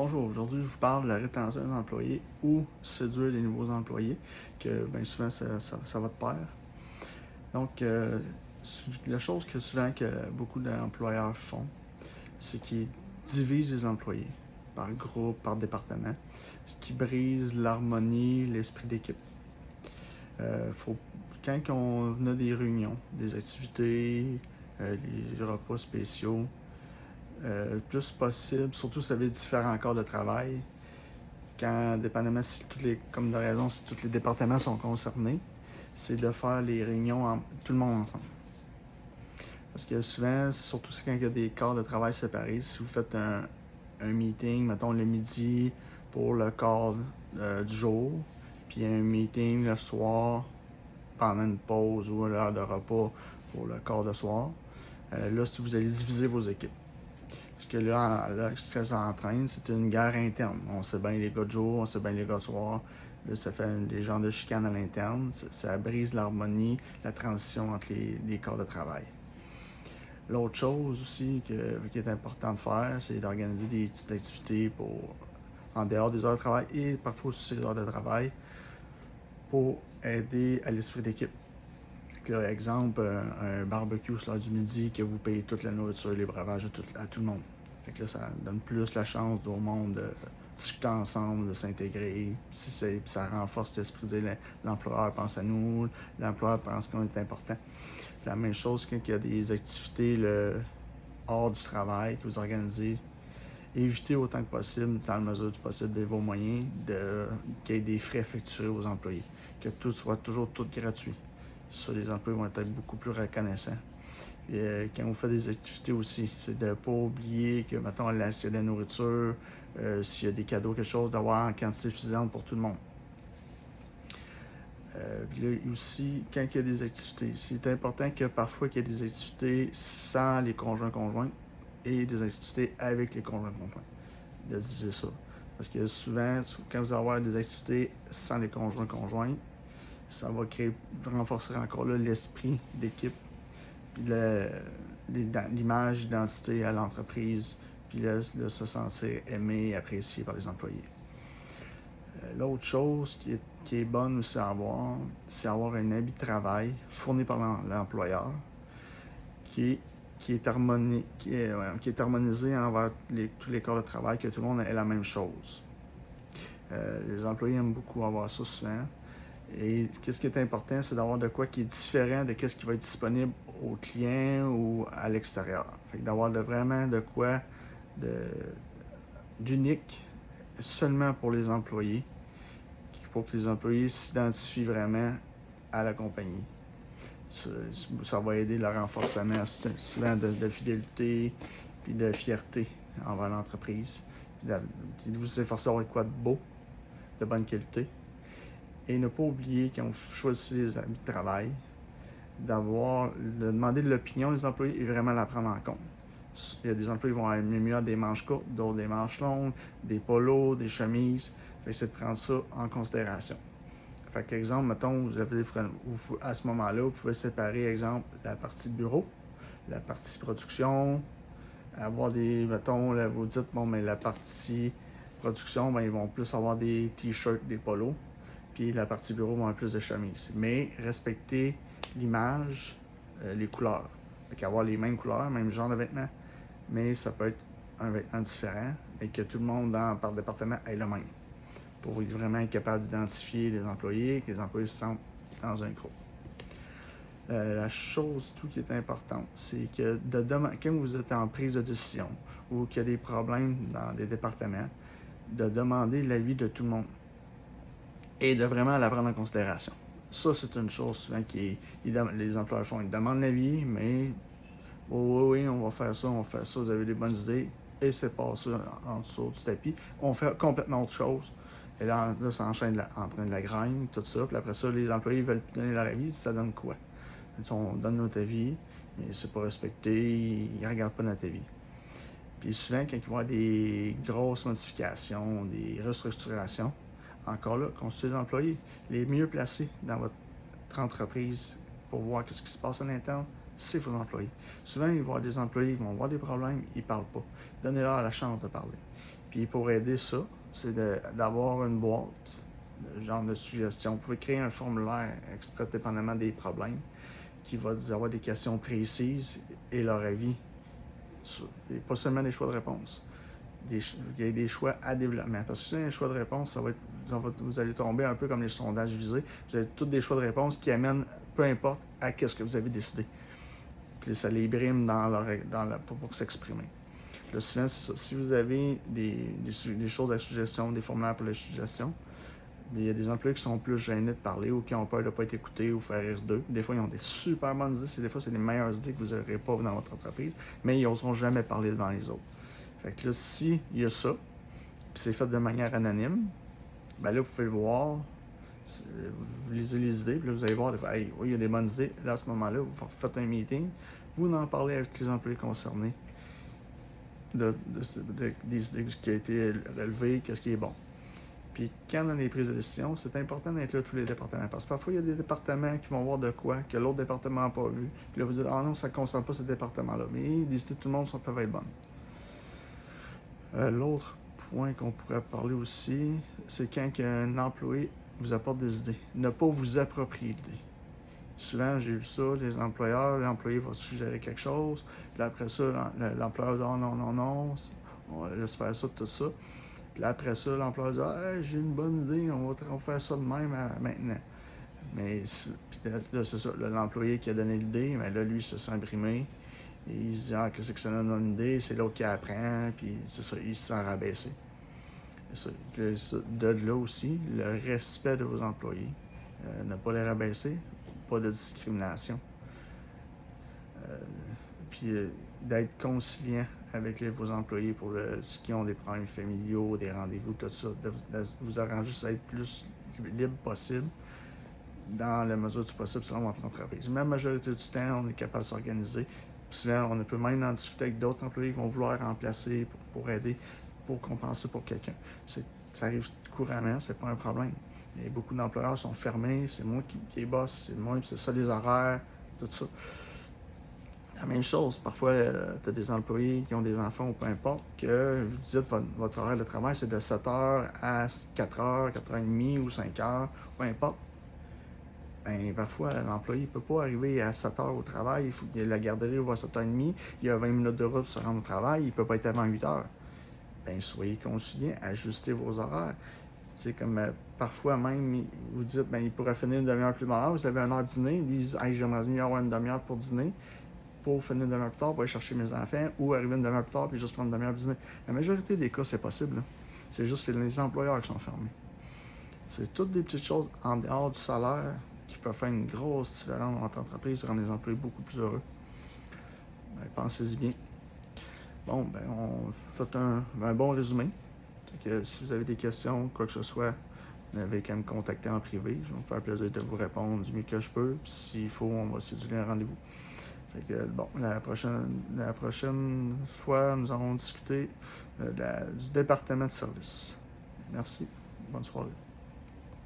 Bonjour, aujourd'hui je vous parle de la rétention des employés ou séduire les nouveaux employés, que bien souvent ça va de pair. Donc, la chose que souvent que beaucoup d'employeurs font, c'est qu'ils divisent les employés par groupe, par département, ce qui brise l'harmonie, l'esprit d'équipe. Faut, quand on a des réunions, des activités, les repas spéciaux, plus possible, surtout si vous avez différents corps de travail, quand, dépendamment si comme de raison, si tous les départements sont concernés, c'est de faire les réunions tout le monde ensemble. Parce que souvent, surtout quand il y a des corps de travail séparés, si vous faites un meeting, mettons le midi pour le corps du jour, puis un meeting le soir pendant une pause ou l'heure de repas pour le corps de soir, là, si vous allez diviser vos équipes. Parce que là, ce que ça entraîne, c'est une guerre interne. On sait bien les gars de jour, on sait bien les gars de soir. Là, ça fait des genres de chicanes à l'interne. Ça brise l'harmonie, la transition entre les corps de travail. L'autre chose aussi qui est important de faire, c'est d'organiser des petites activités en dehors des heures de travail et parfois aussi les heures de travail pour aider à l'esprit d'équipe. Là, exemple, un barbecue sur l'heure du midi que vous payez toute la nourriture et les breuvages à tout le monde. Fait que là, ça donne plus la chance au monde de discuter ensemble, de s'intégrer. Puis ça renforce l'esprit de dire l'employeur pense à nous, l'employeur pense qu'on est important. Puis la même chose quand il y a des activités hors du travail que vous organisez. Évitez autant que possible, dans la mesure du possible de vos moyens, qu'il y ait des frais effectués aux employés. Que tout soit toujours tout gratuit. Ça, les employés vont être beaucoup plus reconnaissants. Et, quand vous faites des activités aussi, c'est de ne pas oublier que, mettons, s'il y a de la nourriture, s'il y a des cadeaux, quelque chose, d'avoir en quantité suffisante pour tout le monde. Puis là, aussi, quand il y a des activités, c'est important que parfois qu'il y ait des activités sans les conjoints et des activités avec les conjoints, de diviser ça. Parce que souvent, quand vous allez avoir des activités sans les conjoints, ça va renforcer encore là l'esprit d'équipe, puis l'image d'identité à l'entreprise, puis de se sentir aimé et apprécié par les employés. L'autre chose qui est bonne aussi à avoir, c'est avoir un habit de travail fourni par l'employeur qui est harmonisé envers tous les corps de travail, que tout le monde ait la même chose. Les employés aiment beaucoup avoir ça souvent. Et qu'est-ce qui est important, c'est d'avoir de quoi qui est différent de ce qui va être disponible aux clients ou à l'extérieur. Fait que d'avoir vraiment de quoi d'unique seulement pour les employés, pour que les employés s'identifient vraiment à la compagnie. Ça va aider le renforcement souvent de fidélité puis de fierté envers l'entreprise. Puis de vous efforcer d'avoir quoi de beau, de bonne qualité. Et ne pas oublier, quand vous choisissez les habits de travail, de demander de l'opinion des employés et vraiment la prendre en compte. Il y a des employés qui vont aimer mieux des manches courtes, d'autres des manches longues, des polos, des chemises. Fait que c'est de prendre ça en considération. Fait que, exemple, mettons, à ce moment-là, vous pouvez séparer, exemple, la partie bureau, la partie production, avoir mettons, là, vous dites, bon, mais la partie production, ben, ils vont plus avoir des t-shirts, des polos, puis la partie bureau va avoir plus de chemises. Mais respecter l'image, les couleurs. Fait qu'avoir les mêmes couleurs, même genre de vêtements, mais ça peut être un vêtement différent, et que tout le monde par département ait le même. Pour vraiment être capable d'identifier les employés, que les employés se sentent dans un groupe. La chose qui est importante, c'est que quand vous êtes en prise de décision ou qu'il y a des problèmes dans des départements, de demander l'avis de tout le monde et de vraiment la prendre en considération. Ça, c'est une chose souvent les employeurs font. Ils demandent l'avis, mais oui, on va faire ça, vous avez des bonnes idées, et c'est passé en dessous du tapis. On fait complètement autre chose. Et là ça enchaîne en train de la graine, tout ça. Puis après ça, les employés veulent donner leur avis. Ça donne quoi? On donne notre avis, mais c'est pas respecté, ils ne regardent pas notre avis. Puis souvent, quand il va y avoir des grosses modifications, des restructurations, encore là, consultez les employés, les mieux placés dans votre entreprise pour voir ce qui se passe à l'interne, c'est vos employés. Souvent, il va y avoir des employés qui vont avoir des problèmes, ils ne parlent pas. Donnez-leur la chance de parler. Puis pour aider ça, c'est d'avoir une boîte, genre de suggestions. Vous pouvez créer un formulaire exprès dépendamment des problèmes qui va avoir des questions précises et leur avis. Et pas seulement des choix de réponse. Il y a des choix à développement. Parce que si vous avez un choix de réponse, vous allez tomber un peu comme les sondages visés. Vous avez tous des choix de réponse qui amènent, peu importe, à ce que vous avez décidé. Puis ça les brime pour s'exprimer. Là, souvent, c'est ça. Si vous avez des choses à suggestion, des formulaires pour les suggestions, il y a des employés qui sont plus gênés de parler ou qui ont peur de ne pas être écoutés ou faire rire d'eux. Des fois, ils ont des super bonnes idées. Des fois, c'est les meilleures idées que vous n'aurez pas dans votre entreprise, mais ils n'oseront jamais parler devant les autres. Fait que là, s'il y a ça, puis c'est fait de manière anonyme, ben là, vous pouvez le voir, vous lisez les idées, puis là, vous allez voir, hey, oui, il y a des bonnes idées. Là, à ce moment-là, vous faites un meeting, vous en parlez avec les employés concernés des idées qui ont été relevées, qu'est-ce qui est bon. Puis quand on a les prises de décision, c'est important d'inclure tous les départements. Parce que parfois, il y a des départements qui vont voir de quoi que l'autre département n'a pas vu. Puis là, vous dites, ah non, ça ne concerne pas ce département-là. Mais les idées de tout le monde peuvent être bonnes. L'autre point qu'on pourrait parler aussi, c'est quand un employé vous apporte des idées. Ne pas vous approprier l'idée. Souvent, j'ai vu ça, l'employé va suggérer quelque chose, puis après ça, l'employeur dit, oh, non, on laisse faire ça, tout ça. Puis après ça, l'employeur dit, hey, j'ai une bonne idée, on va faire ça de même maintenant. Mais là, c'est ça, l'employé qui a donné l'idée, mais là, lui, il se sent brimé. Et il se dit, ah, qu'est-ce que ça donne une idée? C'est l'autre qui apprend, puis c'est ça, il se sent rabaissé. De là aussi, le respect de vos employés. Ne pas les rabaisser, pas de discrimination. Puis d'être conciliant avec vos employés pour ceux qui ont des problèmes familiaux, des rendez-vous, tout ça. De vous arranger à être plus libre possible dans la mesure du possible selon votre entreprise. Même la majorité du temps, on est capable de s'organiser. Souvent, on peut même en discuter avec d'autres employés qui vont vouloir remplacer pour aider, pour compenser pour quelqu'un. Ça arrive couramment, c'est pas un problème. Et beaucoup d'employeurs sont fermés, c'est moi qui est boss, c'est moi, c'est ça les horaires, tout ça. La même chose, parfois, tu as des employés qui ont des enfants ou peu importe, que vous dites votre horaire de travail, c'est de 7h à 4h, 4h30 ou 5h, peu importe. Ben, parfois, l'employé ne peut pas arriver à 7h au travail, il faut que la garderie ouvre à 7h30, il y a 20 minutes de route pour se rendre au travail, il ne peut pas être avant 8h. Ben, soyez conciliants, ajustez vos horaires. C'est comme parfois même, vous dites, ben, il pourrait finir une demi-heure plus tard, vous avez une heure de dîner, lui, il dit, hey, j'aimerais mieux avoir une demi-heure pour dîner, pour finir une demi-heure plus tard, pour aller chercher mes enfants, ou arriver une demi-heure plus tard, puis juste prendre une demi-heure de dîner. La majorité des cas, c'est possible. Là. C'est juste c'est les employeurs qui sont fermés. C'est toutes des petites choses en dehors du salaire qui peuvent faire une grosse différence dans votre entreprise et rendre les employés beaucoup plus heureux. Ben, pensez-y bien. Bon, ben, on fait un bon résumé. Que si vous avez des questions, quoi que ce soit, vous n'avez qu'à me contacter en privé. Je vais me faire plaisir de vous répondre du mieux que je peux. Puis s'il faut, on va céduler un rendez-vous. Fait que, bon, la prochaine fois, nous allons discuter du département de service. Merci. Bonne soirée.